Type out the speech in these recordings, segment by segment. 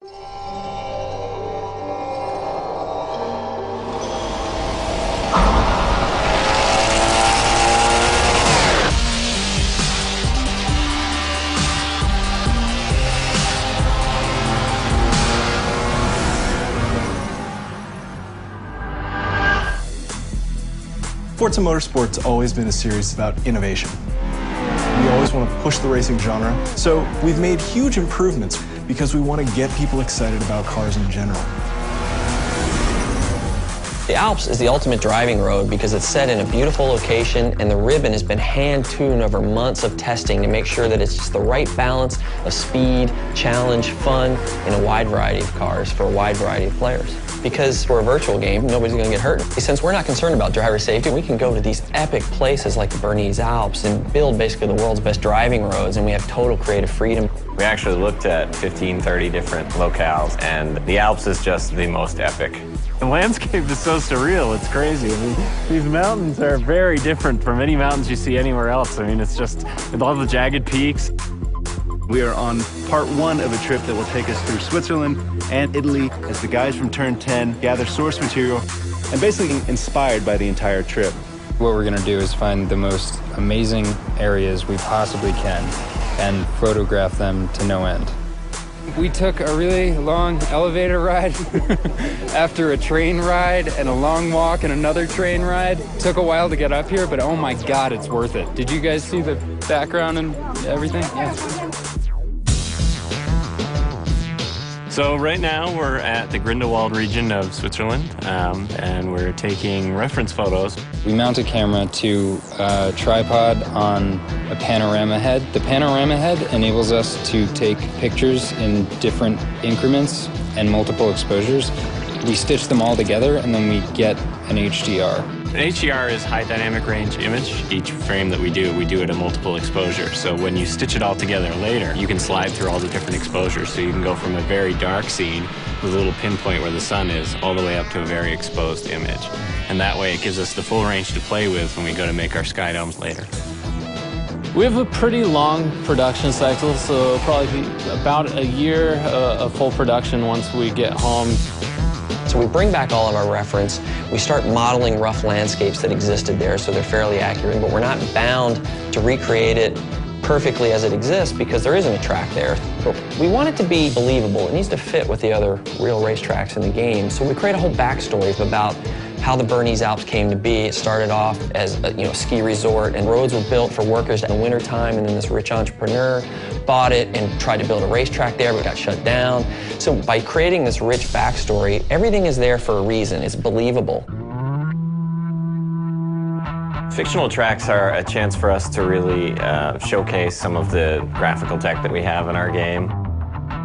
Forza Motorsport's always been a series about innovation. We always want to push the racing genre, so we've made huge improvements because we want to get people excited about cars in general. The Alps is the ultimate driving road because it's set in a beautiful location and the ribbon has been hand-tuned over months of testing to make sure that it's just the right balance of speed, challenge, fun, in a wide variety of cars for a wide variety of players. Because we're a virtual game, nobody's going to get hurt. Since we're not concerned about driver safety, we can go to these epic places like the Bernese Alps and build basically the world's best driving roads, and we have total creative freedom. We actually looked at 15, 30 different locales, and the Alps is just the most epic. The landscape is so surreal, it's crazy. I mean, these mountains are very different from any mountains you see anywhere else. I mean, it's just, with all the jagged peaks. We are on part one of a trip that will take us through Switzerland and Italy as the guys from Turn 10 gather source material and basically inspired by the entire trip. What we're gonna do is find the most amazing areas we possibly can and photograph them to no end. We took a really long elevator ride after a train ride and a long walk and another train ride. Took a while to get up here, but oh my God, it's worth it. Did you guys see the background and everything? Yeah. So right now we're at the Grindelwald region of Switzerland, and we're taking reference photos. We mount a camera to a tripod on a panorama head. The panorama head enables us to take pictures in different increments and multiple exposures. We stitch them all together and then we get an HDR. An HDR is high dynamic range image. Each frame that we do it at multiple exposure. So when you stitch it all together later, you can slide through all the different exposures. So you can go from a very dark scene with a little pinpoint where the sun is all the way up to a very exposed image. And that way it gives us the full range to play with when we go to make our sky domes later. We have a pretty long production cycle, so probably about a year of full production once we get home. So we bring back all of our reference, we start modeling rough landscapes that existed there so they're fairly accurate, but we're not bound to recreate it perfectly as it exists because there isn't a track there. But we want it to be believable. It needs to fit with the other real racetracks in the game. So we create a whole backstory about how the Bernese Alps came to be. It started off as a ski resort, and roads were built for workers in the wintertime, and then this rich entrepreneur bought it and tried to build a racetrack there, but got shut down. So by creating this rich backstory, everything is there for a reason. It's believable. Fictional tracks are a chance for us to really showcase some of the graphical tech that we have in our game.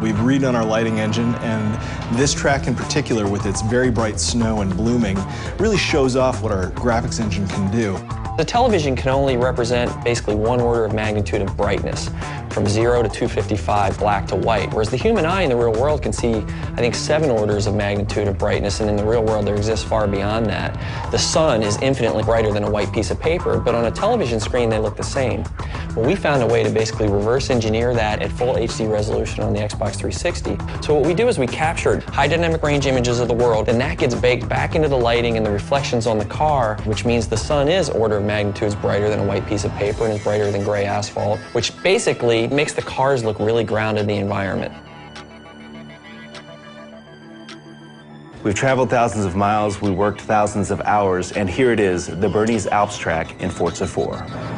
We've redone our lighting engine, and this track in particular, with its very bright snow and blooming, really shows off what our graphics engine can do. The television can only represent basically one order of magnitude of brightness, from 0 to 255, black to white, whereas the human eye in the real world can see, I think, 7 orders of magnitude of brightness, and in the real world there exists far beyond that. The sun is infinitely brighter than a white piece of paper, but on a television screen they look the same. Well, we found a way to basically reverse engineer that at full HD resolution on the Xbox 360. So what we do is we captured high dynamic range images of the world, and that gets baked back into the lighting and the reflections on the car, which means the sun is order of magnitudes brighter than a white piece of paper and is brighter than gray asphalt, which basically makes the cars look really grounded in the environment. We've traveled thousands of miles, we worked thousands of hours, and here it is, the Bernese Alps track in Forza 4.